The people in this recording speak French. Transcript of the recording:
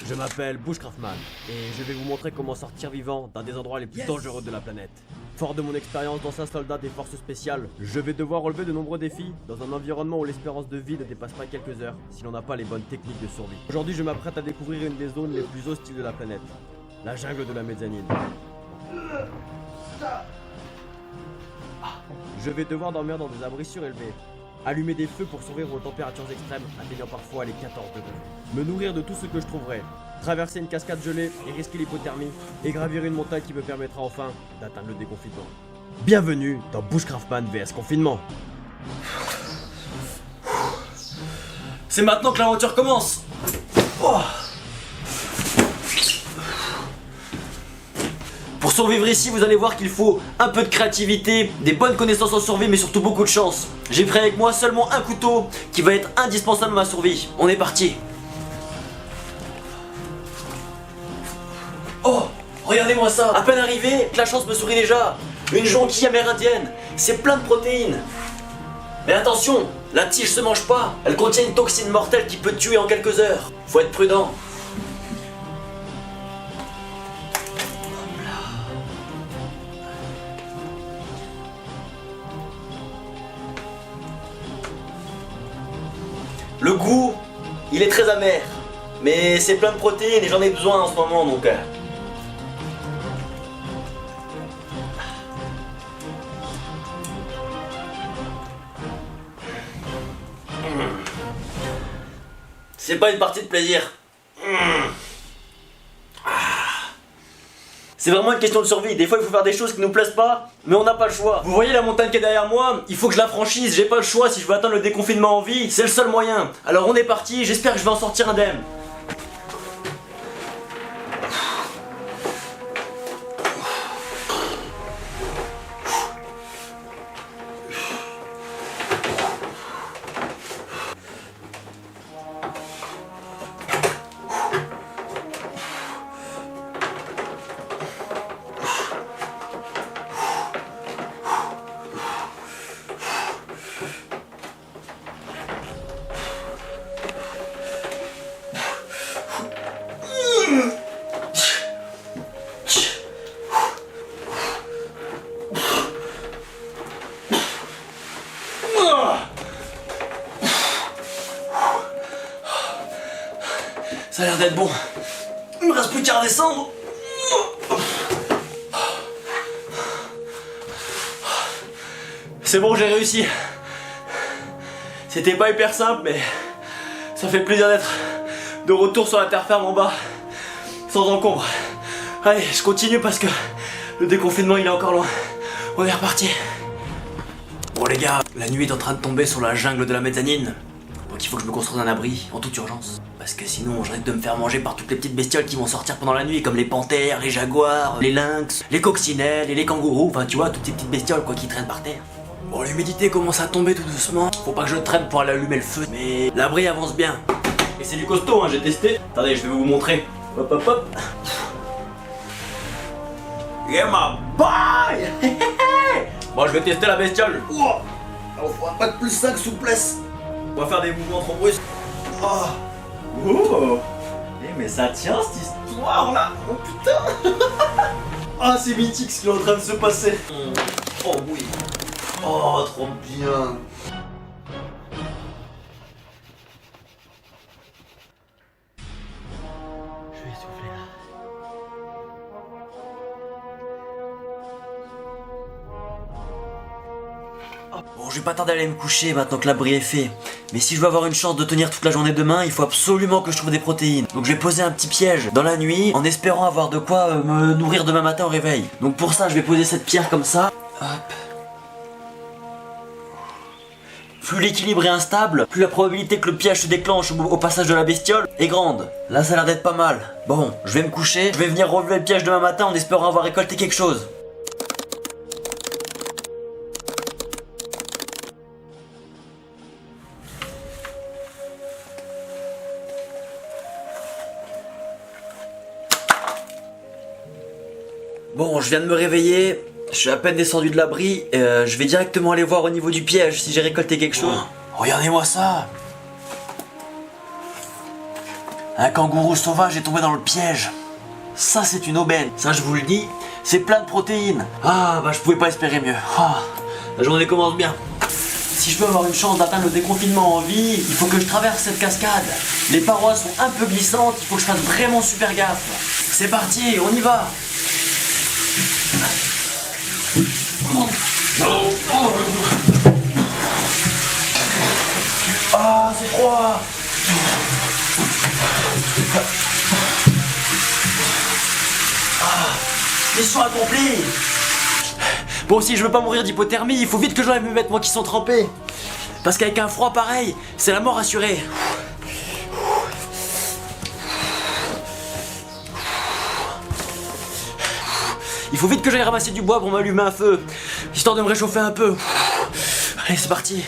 Je m'appelle Bushcraftman et je vais vous montrer comment sortir vivant d'un des endroits les plus dangereux de la planète. Fort de mon expérience d'ancien soldat des forces spéciales, je vais devoir relever de nombreux défis dans un environnement où l'espérance de vie ne dépasse pas quelques heures si l'on n'a pas les bonnes techniques de survie. Aujourd'hui, je m'apprête à découvrir une des zones les plus hostiles de la planète, la jungle de la mezzanine. Je vais devoir dormir dans des abris surélevés, allumer des feux pour survivre aux températures extrêmes atteignant parfois les 14 degrés, me nourrir de tout ce que je trouverai, traverser une cascade gelée et risquer l'hypothermie, et gravir une montagne qui me permettra enfin d'atteindre le déconfinement. Bienvenue dans Bushcraftman vs Confinement. C'est maintenant que l'aventure commence. Oh. Pour survivre ici, vous allez voir qu'il faut un peu de créativité, des bonnes connaissances en survie, mais surtout beaucoup de chance. J'ai pris avec moi seulement un couteau qui va être indispensable à ma survie. On est parti. Oh, regardez-moi ça. À peine arrivé, la chance me sourit déjà. Une jonquille amérindienne, c'est plein de protéines. Mais attention, la tige se mange pas. Elle contient une toxine mortelle qui peut tuer en quelques heures. Faut être prudent. Le goût, il est très amer, mais c'est plein de protéines et j'en ai besoin en ce moment donc. C'est pas une partie de plaisir. C'est vraiment une question de survie. Des fois il faut faire des choses qui nous plaisent pas, mais on n'a pas le choix. Vous voyez la montagne qui est derrière moi? Il faut que je la franchisse, j'ai pas le choix si je veux atteindre le déconfinement en vie, c'est le seul moyen. Alors on est parti, j'espère que je vais en sortir indemne. Ça a l'air d'être bon. Il me reste plus qu'à redescendre. C'est bon, j'ai réussi. C'était pas hyper simple, mais ça fait plaisir d'être de retour sur la terre ferme en bas, sans encombre. Allez, je continue parce que le déconfinement il est encore loin. On est reparti. Bon les gars, la nuit est en train de tomber sur la jungle de la mezzanine. Donc il faut que je me construise un abri en toute urgence. Parce que sinon je risque de me faire manger par toutes les petites bestioles qui vont sortir pendant la nuit, comme les panthères, les jaguars, les lynx, les coccinelles et les kangourous, enfin tu vois, toutes ces petites bestioles quoi qui traînent par terre. Bon, l'humidité commence à tomber tout doucement. Faut pas que je traîne pour aller allumer le feu, mais l'abri avance bien. Et c'est du costaud, hein, j'ai testé. Attendez, je vais vous montrer. Hop hop hop. Yeah my boy. Bon, je vais tester la bestiole. Ouah. On fera pas de plus 5 souplesse. On va faire des mouvements trop brusques. Oh. Oh. Eh mais ça tient cette histoire là. Oh putain. Ah c'est mythique ce qui est en train de se passer. Oh oui. Oh trop bien. Je vais souffler là. Bon, je vais pas tarder à aller me coucher maintenant que l'abri est fait. Mais si je veux avoir une chance de tenir toute la journée demain, il faut absolument que je trouve des protéines. Donc je vais poser un petit piège dans la nuit en espérant avoir de quoi me nourrir demain matin au réveil. Donc pour ça, je vais poser cette pierre comme ça. Hop. Plus l'équilibre est instable, plus la probabilité que le piège se déclenche au passage de la bestiole est grande. Là, ça a l'air d'être pas mal. Bon, je vais me coucher, je vais venir relever le piège demain matin en espérant avoir récolté quelque chose. Bon, je viens de me réveiller, je suis à peine descendu de l'abri, je vais directement aller voir au niveau du piège si j'ai récolté quelque chose. Oh, regardez-moi ça. Un kangourou sauvage est tombé dans le piège. Ça, c'est une aubaine. Ça, je vous le dis, c'est plein de protéines. Ah, bah, je pouvais pas espérer mieux. Ah, la journée commence bien. Si je veux avoir une chance d'atteindre le déconfinement en vie, il faut que je traverse cette cascade. Les parois sont un peu glissantes, il faut que je fasse vraiment super gaffe. C'est parti, on y va. Ah, c'est froid. Mission accomplie. Bon, si je veux pas mourir d'hypothermie, il faut vite que j'enlève mes vêtements qui sont trempés. Parce qu'avec un froid pareil, c'est la mort assurée. Il faut vite que j'aille ramasser du bois pour m'allumer un feu, histoire de me réchauffer un peu. Allez, c'est parti.